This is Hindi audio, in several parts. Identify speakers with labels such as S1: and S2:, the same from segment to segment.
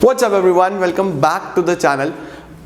S1: What's up everyone? Welcome back to the channel.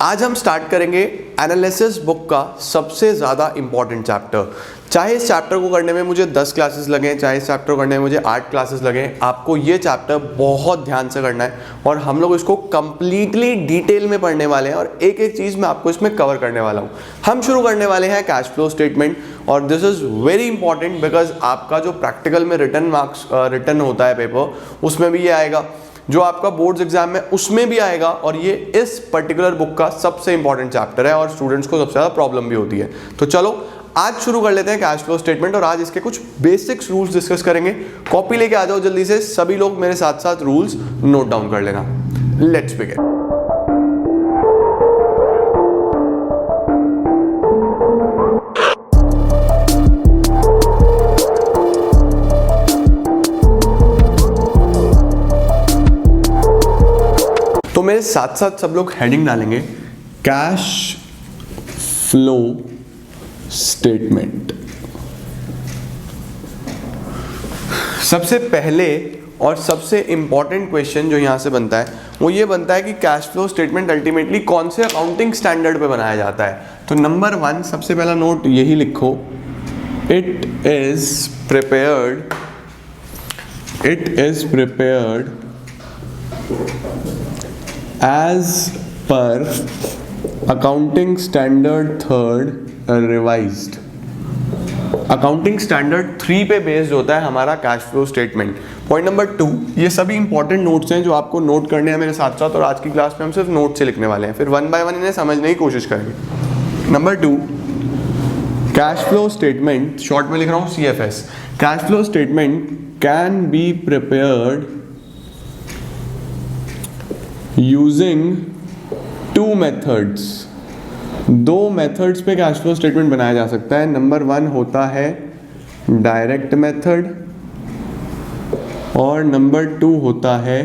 S1: आज हम स्टार्ट करेंगे एनालिसिस बुक का सबसे ज़्यादा इंपॉर्टेंट चैप्टर। चाहे इस चैप्टर को करने में मुझे 10 क्लासेस लगें, चाहे इस चैप्टर को करने में मुझे 8 क्लासेस लगें, आपको ये चैप्टर बहुत ध्यान से करना है और हम लोग इसको कंप्लीटली डिटेल में पढ़ने वाले हैं और एक एक चीज़ मैं आपको इसमें कवर करने वाला हूँ। हम शुरू करने वाले हैं कैश फ्लो स्टेटमेंट और this is very important because आपका जो प्रैक्टिकल में रिटर्न होता है पेपर, उसमें भी ये आएगा, जो आपका बोर्ड्स एग्जाम में उसमें भी आएगा और ये इस पर्टिकुलर बुक का सबसे इंपॉर्टेंट चैप्टर है और स्टूडेंट्स को सबसे ज़्यादा प्रॉब्लम भी होती है। तो चलो आज शुरू कर लेते हैं कैश फ्लो स्टेटमेंट और आज इसके कुछ बेसिक्स रूल्स डिस्कस करेंगे। कॉपी लेके आ जाओ जल्दी से, सभी लोग मेरे साथ साथ रूल्स नोट डाउन कर लेना। Let's begin. तो मेरे साथ साथ सब लोग हेडिंग डालेंगे कैश फ्लो स्टेटमेंट। सबसे पहले और सबसे इंपॉर्टेंट क्वेश्चन जो यहां से बनता है वो ये बनता है कि कैश फ्लो स्टेटमेंट अल्टीमेटली कौन से अकाउंटिंग स्टैंडर्ड पे बनाया जाता है। तो नंबर 1 सबसे पहला नोट यही लिखो, it is prepared as per accounting standard 3rd revised। Accounting standard 3 पे बेस्ड होता है हमारा cash flow statement. Point number 2, ये सभी इंपॉर्टेंट नोट्स हैं जो आपको नोट करने हैं मेरे साथ साथ और आज की क्लास में हम सिर्फ नोट से लिखने वाले हैं, फिर 1 बाय 1 इन्हें समझने की कोशिश करेंगे। Number 2, cash flow statement, short में लिख रहा हूँ CFS। Cash flow statement can be prepared using 2 methods. 2 methods पे कैश फ्लो स्टेटमेंट बनाया जा सकता है। नंबर 1 होता है डायरेक्ट मेथड और नंबर 2 होता है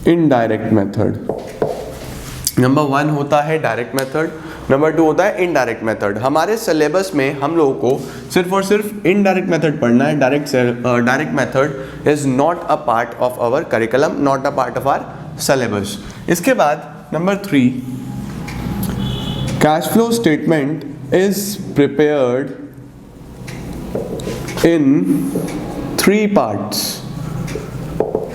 S1: इनडायरेक्ट मेथड। नंबर 1 होता है डायरेक्ट मेथड, नंबर 2 होता है इनडायरेक्ट मेथड। हमारे सिलेबस में हम लोगों को सिर्फ और सिर्फ इनडायरेक्ट मेथड पढ़ना है। Direct method is not a part of our curriculum, not a part of our syllabus. इसके बाद number 3, cash flow statement is prepared in 3 parts.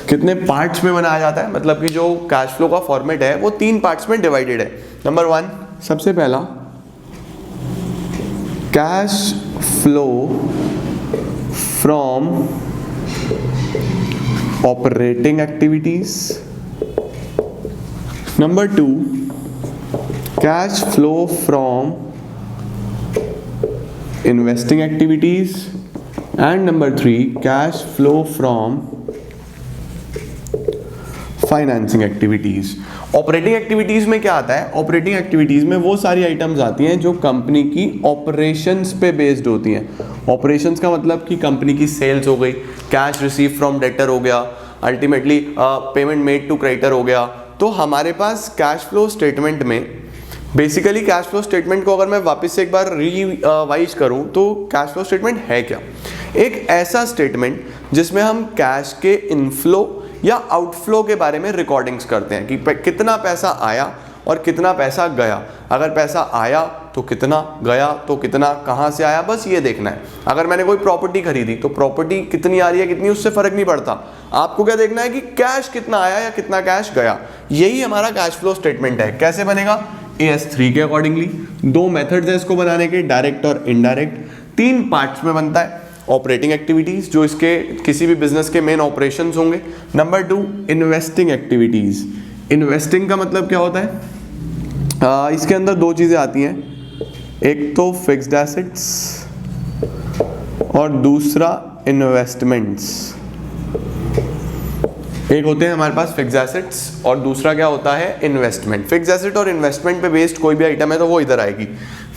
S1: कितने पार्ट्स में बनाया जाता है, मतलब कि जो कैश फ्लो का फॉर्मेट है वो 3 पार्ट्स में डिवाइडेड है। नंबर 1 सबसे पहला cash flow from operating activities. Number 2 cash flow from investing activities and number 3 cash flow from financing activities. Operating activities में क्या आता है? ऑपरेटिंग एक्टिविटीज में वो सारी आइटम्स आती हैं जो कंपनी की ऑपरेशंस पे बेस्ड होती हैं। ऑपरेशंस का मतलब कि कंपनी की सेल्स हो गई, कैश रिसीव फ्रॉम डेटर हो गया, ultimately payment made to creditor हो गया। तो हमारे पास कैश फ्लो स्टेटमेंट में बेसिकली कैश फ्लो स्टेटमेंट को अगर मैं वापस से एक बार रिवाइज करूं तो कैश फ्लो स्टेटमेंट है क्या? एक ऐसा स्टेटमेंट जिसमें हम कैश के इनफ्लो या आउटफ्लो के बारे में रिकॉर्डिंग्स करते हैं कि कितना पैसा आया और कितना पैसा गया। अगर पैसा आया तो कितना, गया तो कितना, कहाँ से आया, बस ये देखना है। अगर मैंने कोई प्रॉपर्टी खरीदी तो प्रॉपर्टी कितनी आ रही है कितनी, उससे फर्क नहीं पड़ता। आपको क्या देखना है कि कैश कितना आया या कितना कैश गया। यही हमारा कैश फ्लो स्टेटमेंट है। कैसे बनेगा? AS3 के अकॉर्डिंगली। 2 मेथड्स है इसको बनाने के, डायरेक्ट और इनडायरेक्ट। 3 पार्ट्स में बनता है। ऑपरेटिंग एक्टिविटीज जो इसके किसी भी बिजनेस के मेन ऑपरेशंस होंगे। Number 2 investing activities. इन्वेस्टिंग का मतलब क्या होता है? इसके अंदर 2 चीजें आती हैं, एक तो फिक्स्ड एसेट्स और दूसरा इन्वेस्टमेंट्स। एक होते हैं हमारे पास फिक्स्ड एसेट्स और दूसरा क्या होता है? इन्वेस्टमेंट। फिक्स्ड एसेट और इन्वेस्टमेंट पे बेस्ड कोई भी आइटम है तो वो इधर आएगी।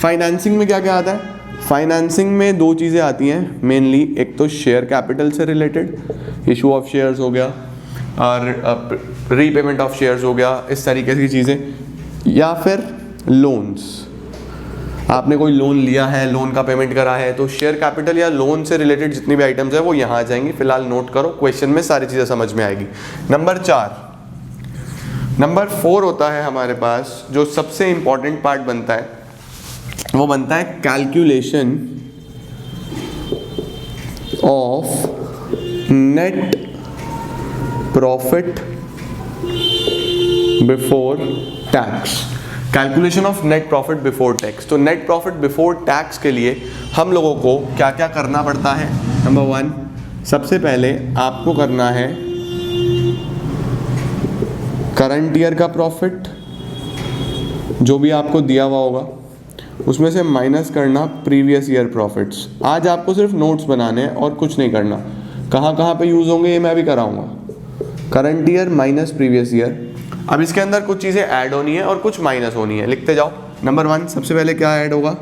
S1: फाइनेंसिंग में क्या क्या आता है? फाइनेंसिंग में 2 चीज़ें आती हैं मेनली, एक तो शेयर कैपिटल से रिलेटेड, इशू ऑफ शेयर्स हो गया और रीपेमेंट ऑफ शेयर्स हो गया, इस तरीके की चीज़ें, या फिर लोन्स। आपने कोई लोन लिया है, लोन का पेमेंट करा है, तो शेयर कैपिटल या लोन से रिलेटेड जितनी भी आइटम्स है वो यहाँ आ जाएंगी। फिलहाल नोट करो, क्वेश्चन में सारी चीज़ें समझ में आएगी। नंबर 4 होता है हमारे पास, जो सबसे इंपॉर्टेंट पार्ट बनता है, वो बनता है calculation of net profit before tax. Calculation of net profit before tax. तो नेट प्रॉफिट बिफोर टैक्स के लिए हम लोगों को क्या क्या करना पड़ता है? नंबर 1, सबसे पहले आपको करना है करंट ईयर का प्रॉफिट, जो भी आपको दिया हुआ होगा उसमें से माइनस करना प्रीवियस ईयर प्रॉफिट्स। आज आपको सिर्फ नोट्स बनाने हैं और कुछ नहीं करना। कहाँ कहाँ पे यूज़ होंगे ये मैं भी कराऊंगा। Current year minus previous year. अब इसके अंदर कुछ चीज़ें ऐड होनी है और कुछ माइनस होनी है, लिखते जाओ। नंबर 1, सबसे पहले क्या ऐड होगा?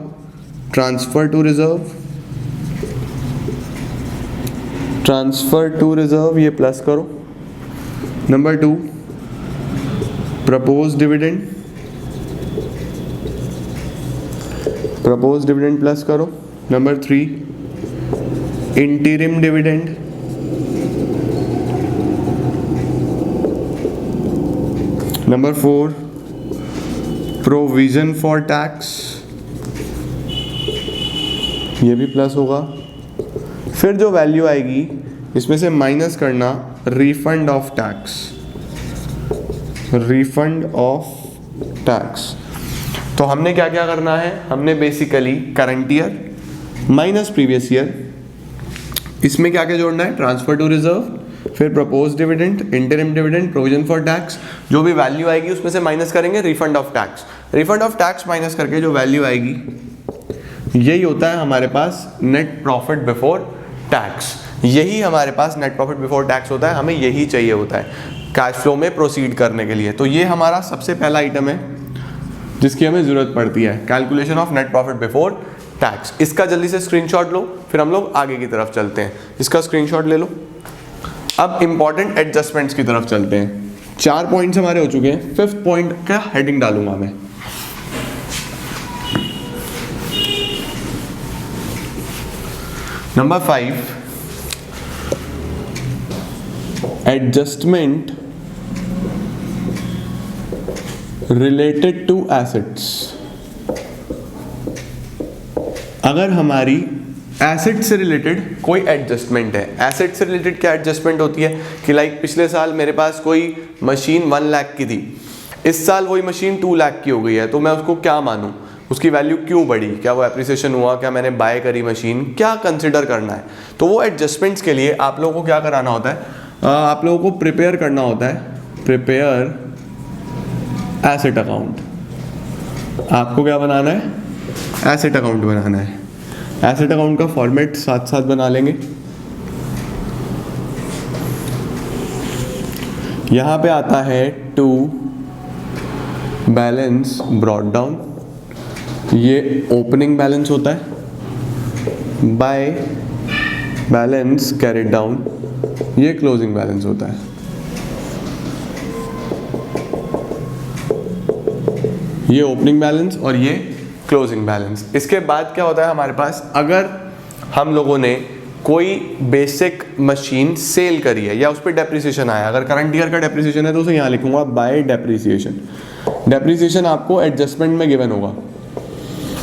S1: Transfer to reserve. Transfer to reserve, ये प्लस करो। Number 2, propose dividend. Propose dividend plus करो। Number 3, interim dividend. Number 4, provision for tax, ये भी प्लस होगा। फिर जो वैल्यू आएगी इसमें से माइनस करना refund of tax. Refund of tax. तो हमने क्या क्या करना है? हमने basically current year minus previous year, इसमें क्या क्या जोड़ना है? ट्रांसफर टू रिजर्व, फिर propose dividend, interim dividend, provision for tax. जो भी वैल्यू आएगी उसमें से माइनस करेंगे refund of tax. Refund of tax minus करके जो वैल्यू आएगी, यही होता है हमारे पास नेट प्रॉफिट बिफोर टैक्स। यही हमारे पास नेट प्रॉफिट बिफोर टैक्स होता है, हमें यही चाहिए होता है कैश फ्लो में प्रोसीड करने के लिए। तो ये हमारा सबसे पहला आइटम है जिसकी हमें ज़रूरत पड़ती है, calculation of net profit before tax. इसका जल्दी से स्क्रीनशॉट लो, फिर हम लोग आगे की तरफ चलते हैं। इसका स्क्रीनशॉट ले लो। अब इंपॉर्टेंट एडजस्टमेंट्स की तरफ चलते हैं। 4 पॉइंट्स हमारे हो चुके हैं। 5th पॉइंट का हेडिंग डालूंगा मैं। Number 5, adjustment related to assets. अगर हमारी एसेट से रिलेटेड कोई एडजस्टमेंट है, एसेट से रिलेटेड क्या एडजस्टमेंट होती है कि लाइक पिछले साल मेरे पास कोई मशीन 1 लाख की थी, इस साल वही मशीन 2 लाख की हो गई है, तो मैं उसको क्या मानूं? उसकी वैल्यू क्यों बढ़ी? क्या वो एप्रिसिएशन हुआ? क्या मैंने बाय करी मशीन? क्या कंसिडर करना है? तो वो एडजस्टमेंट्स के लिए आप लोगों को क्या कराना होता है? आप लोगों को प्रिपेयर करना होता है, प्रिपेयर एसेट अकाउंट। आपको क्या बनाना है? एसेट अकाउंट बनाना है। एसेट अकाउंट का फॉर्मेट साथ साथ बना लेंगे। यहाँ पे आता है टू बैलेंस ब्रॉट डाउन, ये ओपनिंग बैलेंस होता है। बाय बैलेंस कैरिड डाउन, ये क्लोजिंग बैलेंस होता है। ये ओपनिंग बैलेंस और ये क्लोजिंग बैलेंस। इसके बाद क्या होता है हमारे पास? अगर हम लोगों ने कोई बेसिक मशीन सेल करी है या उस पर डेप्रिसिएशन आया, अगर करंट ईयर का डेप्रिसिएशन है तो उसे यहाँ लिखूंगा बाय डेप्रिसिएशन। डेप्रिसिएशन आपको एडजस्टमेंट में गिवन होगा।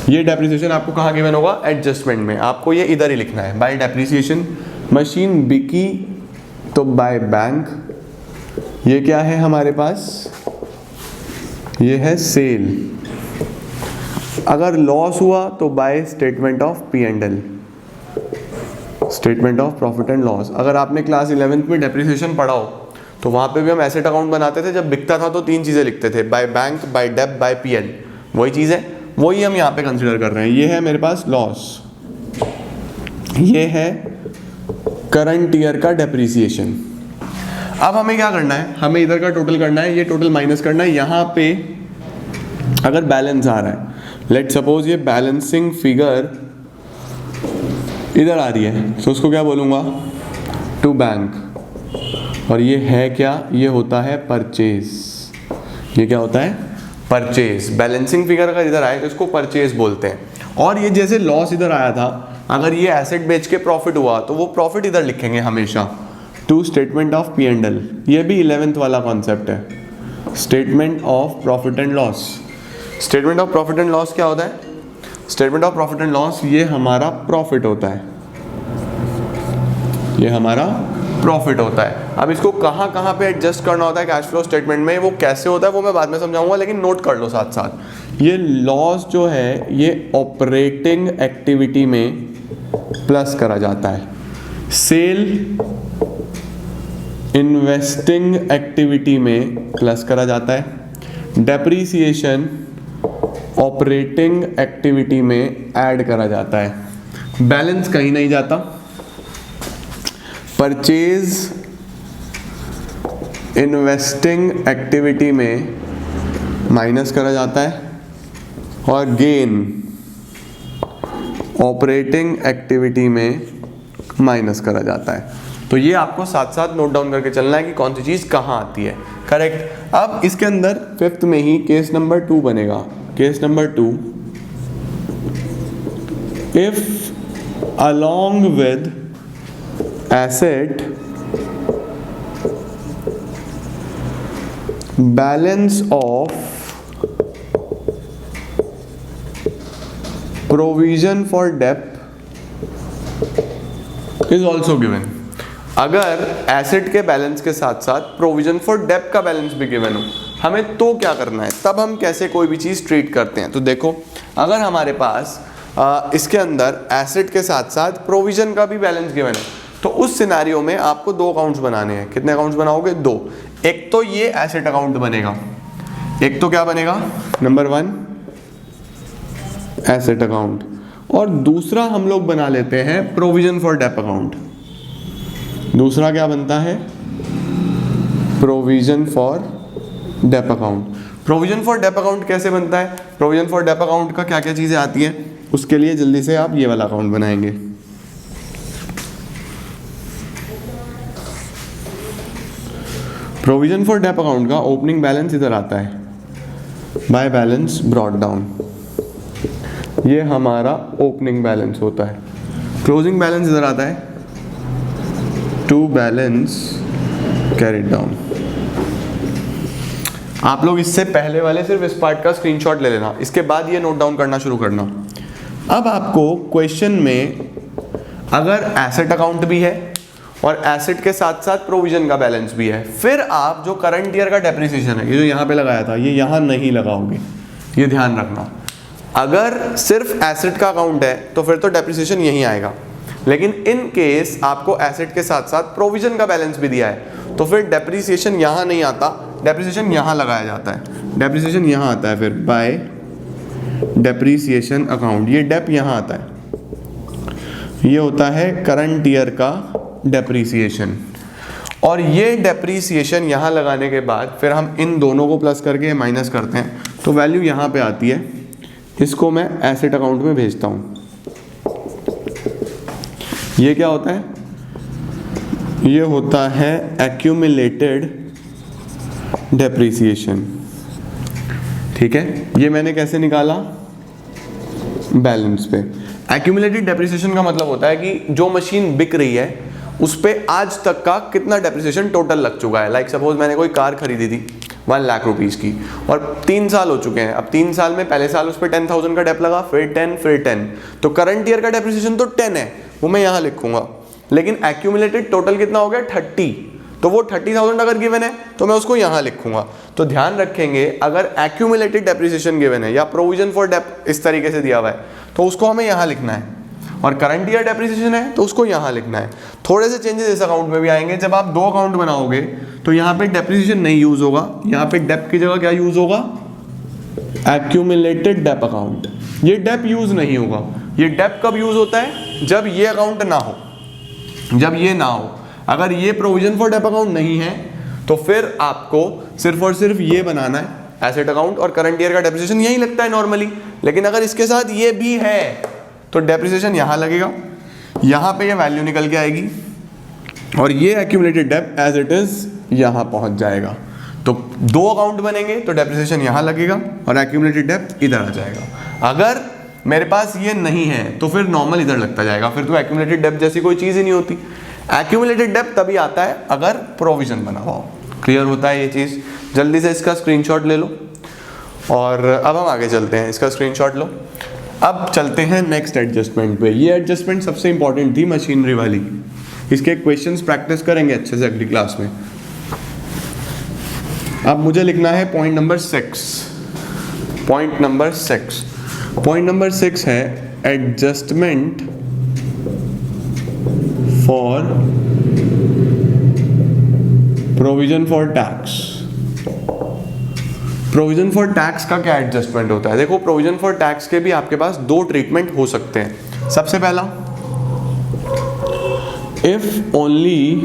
S1: ये डेप्रिसिएशन आपको कहाँ गिवन होगा? एडजस्टमेंट में। आपको ये इधर ही लिखना है, बाय डेप्रिसिएशन। मशीन बिकी तो बाय बैंक। ये क्या है हमारे पास? ये है सेल। अगर लॉस हुआ तो by statement of P&L, statement of profit and loss. अगर आपने क्लास 11th में डेप्रिसिएशन पढ़ा हो तो वहाँ पे भी हम एसेट अकाउंट बनाते थे। जब बिकता था तो 3 चीज़ें लिखते थे, by bank, by dep, by PL। वही चीज़ है, वही हम यहाँ पे कंसिडर कर रहे हैं। ये है मेरे पास लॉस, ये है करंट ईयर का डेप्रिसिएशन। अब हमें क्या करना है? हमें इधर का टोटल करना है, ये टोटल माइनस करना है। यहाँ पे अगर बैलेंस आ रहा है, लेट सपोज ये बैलेंसिंग फिगर इधर आ रही है, तो उसको क्या बोलूँगा? To bank. और ये है क्या? ये होता है परचेज। ये क्या होता है? परचेज, बैलेंसिंग फिगर अगर इधर आए तो इसको परचेज बोलते हैं। और ये जैसे लॉस इधर आया था, अगर ये एसेट बेच के प्रॉफिट हुआ तो वो प्रॉफिट इधर लिखेंगे हमेशा, to statement of P and L. ये भी 11th वाला कॉन्सेप्ट है, statement of profit and loss. Statement of profit and loss क्या होता है? Statement of profit and loss ये हमारा प्रॉफिट होता है, ये हमारा प्रॉफिट होता है। अब इसको कहाँ कहाँ पे एडजस्ट करना होता है कैश फ्लो स्टेटमेंट में, वो कैसे होता है वो मैं बाद में समझाऊंगा, लेकिन नोट कर लो साथ साथ। ये लॉस जो है ये ऑपरेटिंग एक्टिविटी में प्लस करा जाता है, सेल इन्वेस्टिंग एक्टिविटी में प्लस करा जाता है, डेप्रीसिएशन ऑपरेटिंग एक्टिविटी में ऐड करा जाता है, बैलेंस कहीं नहीं जाता, परचेज इन्वेस्टिंग एक्टिविटी में माइनस करा जाता है, और गेन ऑपरेटिंग एक्टिविटी में माइनस करा जाता है। तो ये आपको साथ साथ नोट डाउन करके चलना है कि कौन सी चीज़ कहाँ आती है। करेक्ट। अब इसके अंदर 5th में ही केस नंबर 2 बनेगा। Case number 2, if along with asset balance of provision for dep is also given. अगर एसेट के बैलेंस के साथ साथ प्रोविजन फॉर डेप्ट का बैलेंस भी गिवन हो, हमें तो क्या करना है, तब हम कैसे कोई भी चीज़ ट्रीट करते हैं। तो देखो, अगर हमारे पास इसके अंदर एसेट के साथ साथ प्रोविजन का भी बैलेंस गिवन है, तो उस सिनेरियो में आपको 2 अकाउंट्स बनाने हैं। कितने अकाउंट्स बनाओगे? 2। एक तो ये एसेट अकाउंट बनेगा, एक तो क्या बनेगा, नंबर 1 एसेट अकाउंट, और दूसरा हम लोग बना लेते हैं प्रोविजन फॉर डेप्ट अकाउंट। दूसरा क्या बनता है? Provision for dep account. Provision for dep account कैसे बनता है? प्रोविजन फॉर डेप्ट अकाउंट का क्या क्या चीज़ें आती हैं, उसके लिए जल्दी से आप ये वाला अकाउंट बनाएंगे। प्रोविजन फॉर डेप्ट अकाउंट का ओपनिंग बैलेंस इधर आता है, बाय बैलेंस ब्रॉट डाउन, ये हमारा ओपनिंग बैलेंस होता है। क्लोजिंग बैलेंस इधर आता है, टू बैलेंस कैरिड डाउन। आप लोग इससे पहले वाले सिर्फ इस पार्ट का स्क्रीनशॉट ले लेना, इसके बाद ये नोट डाउन करना शुरू करना। अब आपको क्वेश्चन में अगर एसेट अकाउंट भी है और एसेट के साथ साथ प्रोविजन का बैलेंस भी है, फिर आप जो करंट ईयर का डेप्रिसिएशन है, ये जो यहाँ पे लगाया था, ये यहाँ नहीं लगाओगे, ये ध्यान रखना। अगर सिर्फ एसेट का अकाउंट है तो फिर तो डेप्रिसिएशन यहीं आएगा, लेकिन इन केस आपको एसेट के साथ साथ प्रोविजन का बैलेंस भी दिया है, तो फिर डेप्रिसिएशन यहाँ नहीं आता, डेप्रिसिएशन यहाँ लगाया जाता है। डेप्रिसिएशन यहाँ आता है, फिर बाय डेप्रिसिएशन अकाउंट, ये डेप यहाँ आता है, ये होता है करंट ईयर का डेप्रिसिएशन। और ये डेप्रिसिएशन यहाँ लगाने के बाद फिर हम इन दोनों को प्लस करके माइनस करते हैं, तो वैल्यू यहाँ पे आती है। इसको मैं एसेट अकाउंट में भेजता हूँ। ये क्या होता है? ये होता है एक्यूमुलेटेड डेप्रिसिएशन। ठीक है, ये मैंने कैसे निकाला? बैलेंस पे। एक्यूमुलेटेड डेप्रिसिएशन का मतलब होता है कि जो मशीन बिक रही है उस पे आज तक का कितना डेप्रिसिएशन टोटल लग चुका है। लाइक सपोज मैंने कोई कार खरीदी थी 1 लाख रुपीज़ की, और 3 साल हो चुके हैं। अब 3 साल में पहले साल उस पर 10,000 का डेप लगा, फिर 10, फिर 10, तो करंट ईयर का डेप्रिसिएशन तो 10 है, वो मैं यहाँ लिखूंगा। लेकिन एक्यूमुलेटेड टोटल कितना हो गया? 30, तो वो 30,000 अगर गिवन है तो मैं उसको यहाँ लिखूंगा। तो ध्यान रखेंगे, अगर एक्यूमुलेटेड डेप्रिसिएशन गिवन है या प्रोविजन फॉर डेप इस तरीके से दिया हुआ है तो उसको हमें यहाँ लिखना है, और करंट ईयर डेप्रिसिएशन है तो उसको यहाँ लिखना है। थोड़े से चेंजेस इस अकाउंट में भी आएंगे। जब आप 2 अकाउंट बनाओगे तो यहाँ पे डेप्रिसिएशन नहीं यूज होगा, यहाँ पे डेप की जगह क्या यूज होगा? Accumulated Depp account. ये डेप यूज नहीं होगा। ये डेप कब यूज होता है? जब ये अकाउंट ना हो, जब ये ना हो। अगर ये प्रोविजन फॉर डेप अकाउंट नहीं है तो फिर आपको सिर्फ और सिर्फ ये बनाना है, एसेट अकाउंट, और करंट ईयर का डेप्रिसिएशन यही लगता है नॉर्मली। लेकिन अगर इसके साथ ये भी है तो डेप्रिसिएशन यहाँ लगेगा, यहाँ पे ये वैल्यू निकल के आएगी, और ये accumulated dep as it is यहाँ पहुँच जाएगा। तो दो अकाउंट बनेंगे तो डेप्रिसिएशन यहाँ लगेगा और एक्यूमुलेटेड डेप्थ इधर आ जाएगा। अगर मेरे पास ये नहीं है तो फिर नॉर्मल इधर लगता जाएगा, फिर तो एक्यूमुलेटेड डेप्थ जैसी कोई चीज़ ही नहीं होती। एक्यूमुलेटेड डेप्थ तभी आता है अगर प्रोविजन बना हुआ हो। क्लियर होता है ये चीज़? जल्दी से इसका स्क्रीनशॉट ले लो और अब हम आगे चलते हैं। इसका स्क्रीनशॉट लो। अब चलते हैं नेक्स्ट एडजस्टमेंट पे। ये एडजस्टमेंट सबसे इंपॉर्टेंट थी मशीनरी वाली। इसके क्वेश्चंस प्रैक्टिस करेंगे अच्छे से अगली क्लास में। अब मुझे लिखना है point number 6। Point number 6, point number 6 है adjustment for provision for tax. Provision for tax का क्या एडजस्टमेंट होता है? देखो, प्रोविजन फॉर टैक्स के भी आपके पास दो ट्रीटमेंट हो सकते हैं। सबसे पहला, if only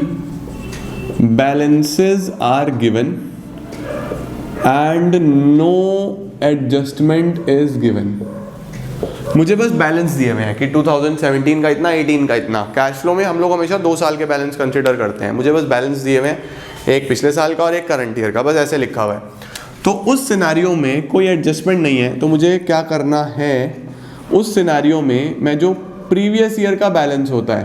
S1: balances are given and no adjustment is given. मुझे बस बैलेंस दिए हुए हैं कि 2017 का इतना, 18 का इतना। कैश फ्लो में हम लोग हमेशा 2 साल के बैलेंस कंसिडर करते हैं। मुझे बस बैलेंस दिए हुए हैं, एक पिछले साल का और एक करंट ईयर का, बस ऐसे लिखा हुआ है। तो उस सिनारियो में कोई एडजस्टमेंट नहीं है, तो मुझे क्या करना है? उस सिनारियो में मैं जो प्रीवियस ईयर का बैलेंस होता है,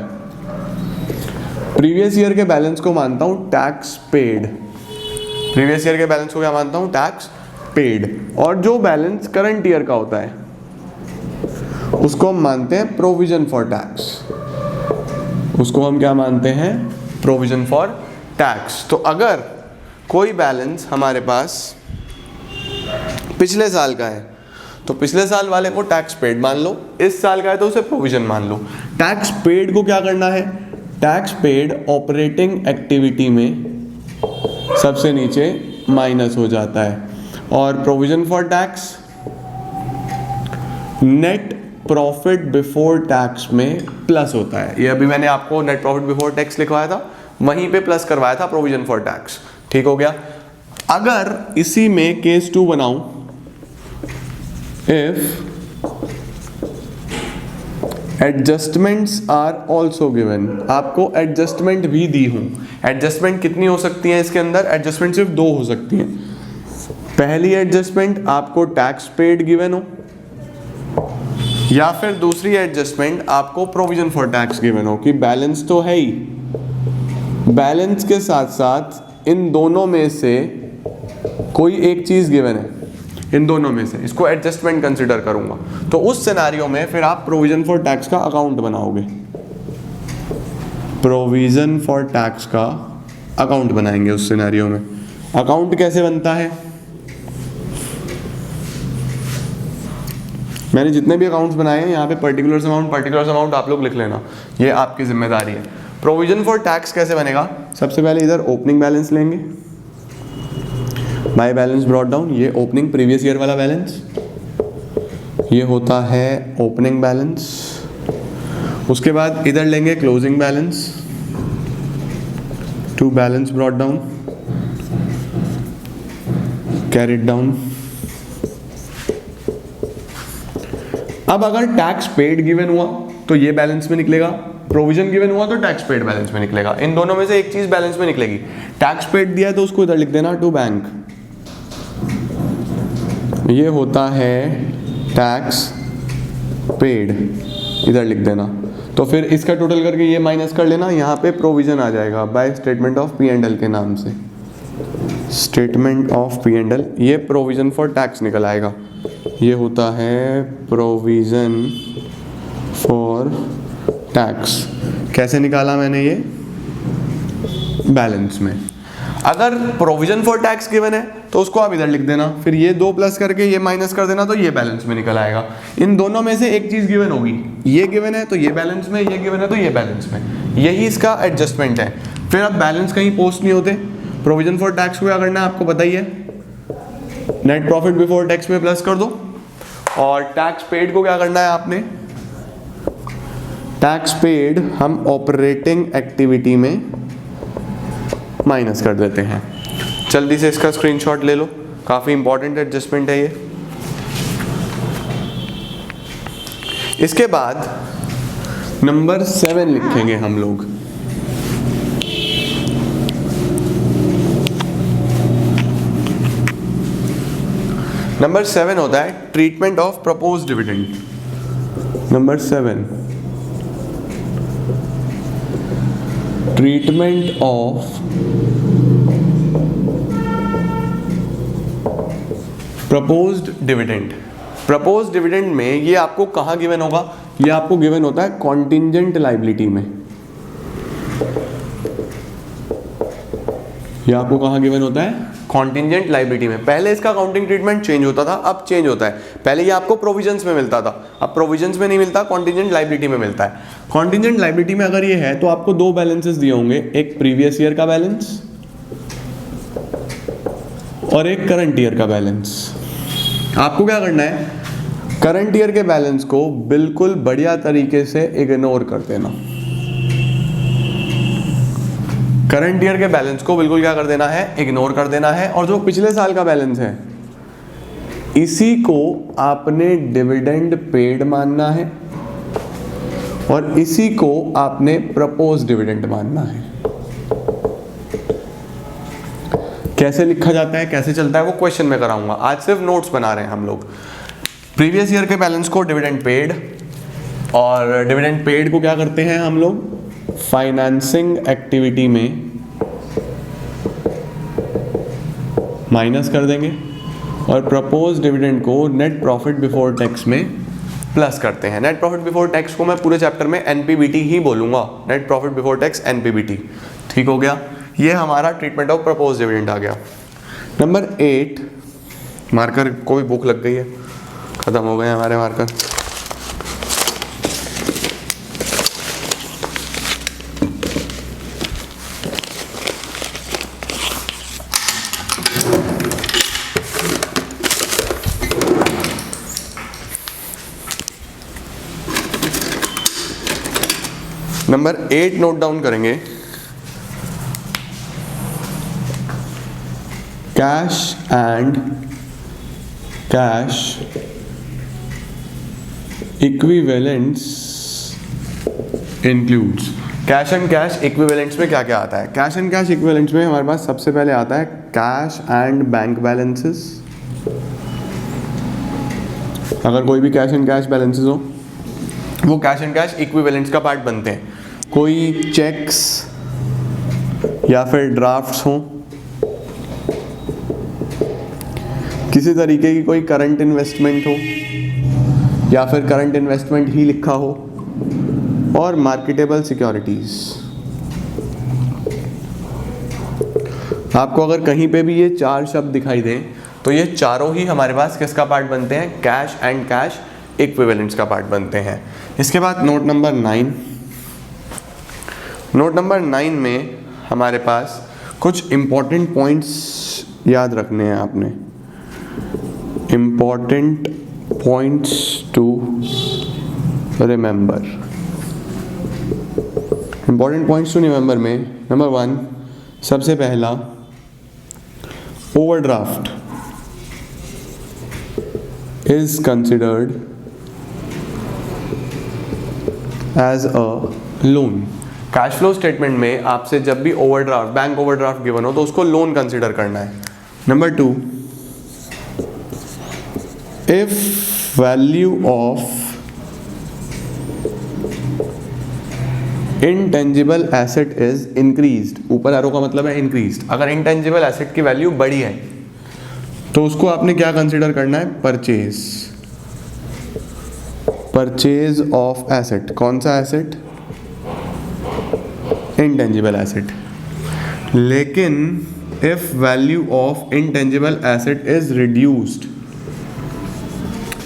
S1: प्रीवियस ईयर के बैलेंस को मानता हूँ टैक्स पेड। प्रीवियस ईयर के बैलेंस को क्या मानता हूँ? Tax paid. और जो बैलेंस करंट ईयर का होता है उसको हम मानते हैं प्रोविजन फॉर टैक्स। उसको हम क्या मानते हैं? Provision for tax. तो अगर कोई बैलेंस हमारे पास पिछले साल का है तो पिछले साल वाले को टैक्स पेड मान लो, इस साल का है तो उसे प्रोविजन मान लो। टैक्स पेड को क्या करना है? टैक्स पेड ऑपरेटिंग एक्टिविटी में सबसे नीचे माइनस हो जाता है और provision for tax net profit before tax में प्लस होता है। ये अभी मैंने आपको नेट प्रॉफिट बिफोर टैक्स लिखवाया था, वहीं पे प्लस करवाया था प्रोविजन फॉर टैक्स। ठीक हो गया? अगर इसी में केस 2 बनाऊं, if adjustments are also given, आपको एडजस्टमेंट भी दी हूं। एडजस्टमेंट कितनी हो सकती है इसके अंदर? एडजस्टमेंट सिर्फ 2 हो सकती हैं। पहली एडजस्टमेंट आपको टैक्स पेड गिवन हो, या फिर दूसरी एडजस्टमेंट आपको प्रोविजन फॉर टैक्स गिवन हो कि बैलेंस तो है ही, बैलेंस के साथ साथ इन दोनों में से कोई एक चीज गिवन है, इन दोनों में से इसको एडजस्टमेंट कंसिडर करूंगा। तो उस सिनेरियो में फिर आप प्रोविजन फॉर टैक्स का अकाउंट बनाओगे। प्रोविजन फॉर टैक्स का अकाउंट बनाएंगे उस सिनेरियो में। अकाउंट कैसे बनता है? मैंने जितने भी अकाउंट्स बनाए हैं यहाँ पे पर्टिकुलर अमाउंट आप लोग लिख लेना, ये आपकी जिम्मेदारी है। प्रोविजन फॉर टैक्स कैसे बनेगा? सबसे पहले इधर ओपनिंग बैलेंस लेंगे, बाय बैलेंस ब्रॉट डाउन, ये ओपनिंग प्रीवियस ईयर वाला बैलेंस, ये होता है ओपनिंग बैलेंस। उसके बाद इधर लेंगे closing balance, to balance brought down, carried down. अब अगर टैक्स पेड गिवन हुआ तो ये बैलेंस में निकलेगा, प्रोविजन गिवन हुआ तो टैक्स पेड बैलेंस में निकलेगा। इन दोनों में से एक चीज बैलेंस में निकलेगी। टैक्स पेड दिया है तो उसको इधर लिख देना टू बैंक, ये होता है टैक्स पेड, इधर लिख देना। तो फिर इसका टोटल करके ये माइनस कर लेना, यहाँ पे प्रोविजन आ जाएगा बाय स्टेटमेंट ऑफ P&L के नाम से, स्टेटमेंट ऑफ P&L, ये प्रोविजन फॉर टैक्स निकल आएगा। ये होता है प्रोविजन फॉर टैक्स। कैसे निकाला मैंने ये? बैलेंस में। अगर प्रोविजन फॉर टैक्स गिवन है तो उसको आप इधर लिख देना, फिर ये 2 प्लस करके ये माइनस कर देना, तो ये बैलेंस में निकल आएगा। इन दोनों में से एक चीज गिवन होगी, ये गिवन है तो ये बैलेंस में, ये गिवन है तो ये बैलेंस में, यही इसका एडजस्टमेंट है। फिर अब बैलेंस कहीं पोस्ट नहीं होते। प्रोविजन फॉर टैक्स को क्या करना है आपको बताइए, नेट प्रॉफिट बिफोर टैक्स में प्लस कर दो, और टैक्स पेड को क्या करना है आपने, टैक्स पेड हम ऑपरेटिंग एक्टिविटी में माइनस कर देते हैं। जल्दी से इसका स्क्रीनशॉट ले लो, काफी इंपॉर्टेंट एडजस्टमेंट है ये। इसके बाद नंबर 7 लिखेंगे हम लोग। नंबर 7 होता है treatment of propose dividend. Number 7, treatment of proposed dividend. Proposed dividend में ये आपको कहाँ गिवन होगा? ये आपको गिवन होता है कॉन्टिंजेंट लायबिलिटी में। ये आपको कहाँ गिवन होता है? कॉन्टिंजेंट लायबिलिटी में। पहले इसका अकाउंटिंग ट्रीटमेंट चेंज होता था, अब चेंज होता है। पहले ये आपको प्रोविजंस में मिलता था, अब प्रोविजंस में नहीं मिलता, कॉन्टिंजेंट लायबिलिटी में मिलता है। कॉन्टिंजेंट लायबिलिटी में अगर ये है तो आपको दो बैलेंसेस दिए होंगे, एक प्रीवियस ईयर का बैलेंस और एक करंट ईयर का बैलेंस। आपको क्या करना है? करंट ईयर के बैलेंस को बिल्कुल बढ़िया तरीके से इग्नोर कर देना। करंट ईयर के बैलेंस को बिल्कुल क्या कर देना है? इग्नोर कर देना है। और जो पिछले साल का बैलेंस है इसी को आपने डिविडेंड पेड मानना है और इसी को आपने प्रपोज डिविडेंड मानना है। कैसे लिखा जाता है, कैसे चलता है, वो क्वेश्चन में कराऊंगा। आज सिर्फ नोट्स बना रहे हैं हम लोग। प्रीवियस ईयर के बैलेंस को डिविडेंड पेड, और डिविडेंड पेड को क्या करते हैं हम लोग? फाइनेंसिंग एक्टिविटी में माइनस कर देंगे और प्रपोज डिविडेंड को नेट प्रॉफिट बिफोर टैक्स में प्लस करते हैं। नेट प्रॉफिट बिफोर टैक्स को मैं पूरे चैप्टर में एनपीबीटी ही बोलूंगा, net profit before tax NPBT. ठीक हो गया? ये हमारा ट्रीटमेंट ऑफ प्रपोज डिविडेंड आ गया। नंबर 8, मार्कर को भी भूख लग गई है, खत्म हो गए हमारे मार्कर। नंबर 8 नोट डाउन करेंगे। Cash and cash equivalents includes. Cash and cash equivalents में क्या क्या आता है? कैश एंड कैश इक्विवेलेंट्स में हमारे पास सबसे पहले आता है कैश एंड बैंक बैलेंसेस। अगर कोई भी कैश एंड कैश बैलेंसेस हो वो कैश एंड कैश इक्विवेलेंट्स का पार्ट बनते हैं। कोई चेक्स या फिर ड्राफ्ट्स हो, किसी तरीके की कोई करंट इन्वेस्टमेंट हो या फिर करंट इन्वेस्टमेंट ही लिखा हो, और मार्केटेबल सिक्योरिटीज। आपको अगर कहीं पे भी ये 4 शब्द दिखाई दें तो ये चारों ही हमारे पास किसका पार्ट बनते हैं? कैश एंड कैश इक्विवेलेंट्स का पार्ट बनते हैं। इसके बाद नोट नंबर 9। नोट नंबर 9 में हमारे पास कुछ इंपॉर्टेंट पॉइंट्स याद रखने हैं आपने। Important points to remember. Important points to remember में नंबर 1 सबसे पहला, overdraft is considered as a loan. Cash flow statement में आपसे जब भी ओवरड्राफ्ट, बैंक ओवरड्राफ्ट गिवन हो तो उसको लोन कंसिडर करना है। Number 2, if value of intangible asset is increased, ऊपर एरो का मतलब है इंक्रीज्ड। अगर इंटेंजिबल एसेट की वैल्यू बढ़ी है तो उसको आपने क्या कंसिडर करना है? परचेज। Purchase of asset. कौन सा एसेट? Intangible asset. लेकिन if value of intangible asset is reduced,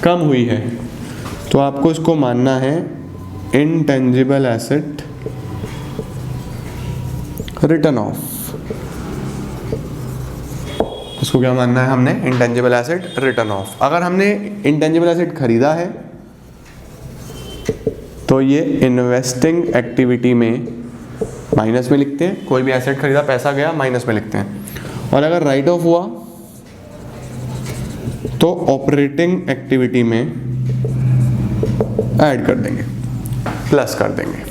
S1: कम हुई है, तो आपको इसको मानना है इंटेंजिबल एसेट रिटर्न ऑफ। इसको क्या मानना है हमने? Intangible asset return of. अगर हमने इंटेंजिबल एसेट खरीदा है तो ये इन्वेस्टिंग एक्टिविटी में माइनस में लिखते हैं। कोई भी एसेट खरीदा, पैसा गया, माइनस में लिखते हैं। और अगर राइट ऑफ हुआ तो ऑपरेटिंग एक्टिविटी में ऐड कर देंगे, प्लस कर देंगे।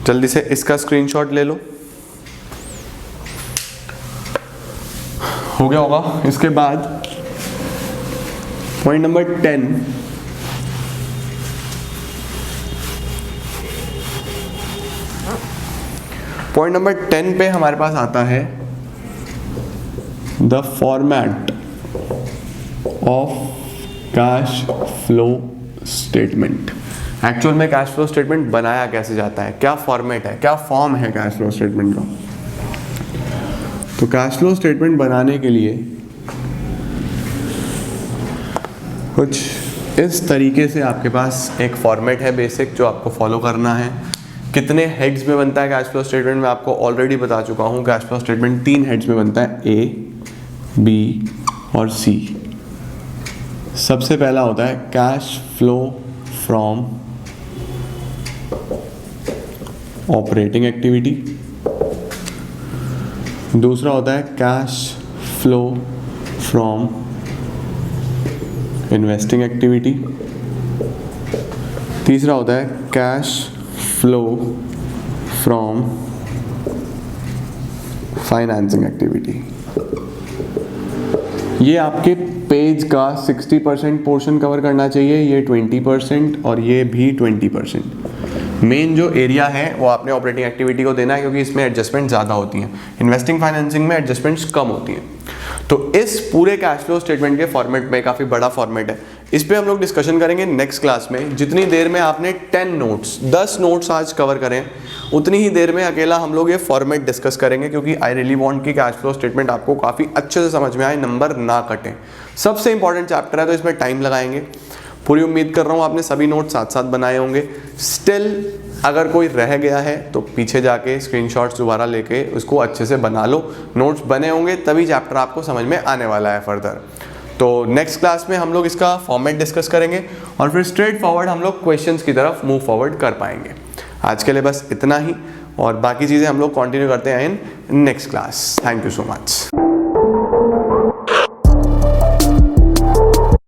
S1: जल्दी से इसका स्क्रीनशॉट ले लो, हो गया होगा। इसके बाद पॉइंट नंबर 10, पॉइंट नंबर 10 पे हमारे पास आता है the format of cash flow statement. Actual में कैश फ्लो स्टेटमेंट बनाया कैसे जाता है, क्या फॉर्मेट है, क्या फॉर्म है कैश फ्लो स्टेटमेंट का। तो कैश फ्लो स्टेटमेंट बनाने के लिए कुछ इस तरीके से आपके पास एक फॉर्मेट है बेसिक जो आपको फॉलो करना है। कितने हेड्स में बनता है कैश फ्लो स्टेटमेंट मैं आपको ऑलरेडी बता चुका हूँ। कैश फ्लो स्टेटमेंट 3 हेड्स में बनता है, ए, बी और सी। सबसे पहला होता है cash flow from operating activity, दूसरा होता है cash flow from investing activity, तीसरा होता है cash flow from financing activity. ये आपके पेज का 60% पोर्शन कवर करना चाहिए, ये 20% और ये भी 20%। मेन जो एरिया है वो आपने ऑपरेटिंग एक्टिविटी को देना है क्योंकि इसमें एडजस्टमेंट ज़्यादा होती हैं, इन्वेस्टिंग फाइनेंसिंग में एडजस्टमेंट्स कम होती हैं। तो इस पूरे कैश फ्लो स्टेटमेंट के फॉर्मेट में काफ़ी बड़ा फॉर्मेट है, इस पे हम लोग डिस्कशन करेंगे नेक्स्ट क्लास में। जितनी देर में आपने 10 नोट्स आज कवर करें उतनी ही देर में अकेला हम लोग ये फॉर्मेट डिस्कस करेंगे, क्योंकि आई रियली वांट कि कैश फ्लो स्टेटमेंट आपको काफ़ी अच्छे से समझ में आए, नंबर ना कटें। सबसे इंपॉर्टेंट चैप्टर है तो इसमें टाइम लगाएंगे। पूरी उम्मीद कर रहा हूँ आपने सभी नोट्स साथ साथ बनाए होंगे। स्टिल अगर कोई रह गया है तो पीछे जाके स्क्रीनशॉट्स दोबारा लेके उसको अच्छे से बना लो। नोट्स बने होंगे तभी चैप्टर आपको समझ में आने वाला है फर्दर। तो नेक्स्ट क्लास में हम लोग इसका फॉर्मेट डिस्कस करेंगे और फिर स्ट्रेट फॉरवर्ड हम लोग क्वेश्चंस की तरफ मूव फॉरवर्ड कर पाएंगे। आज के लिए बस इतना ही और बाकी चीज़ें हम लोग कंटिन्यू करते हैं in next class. Thank you so much.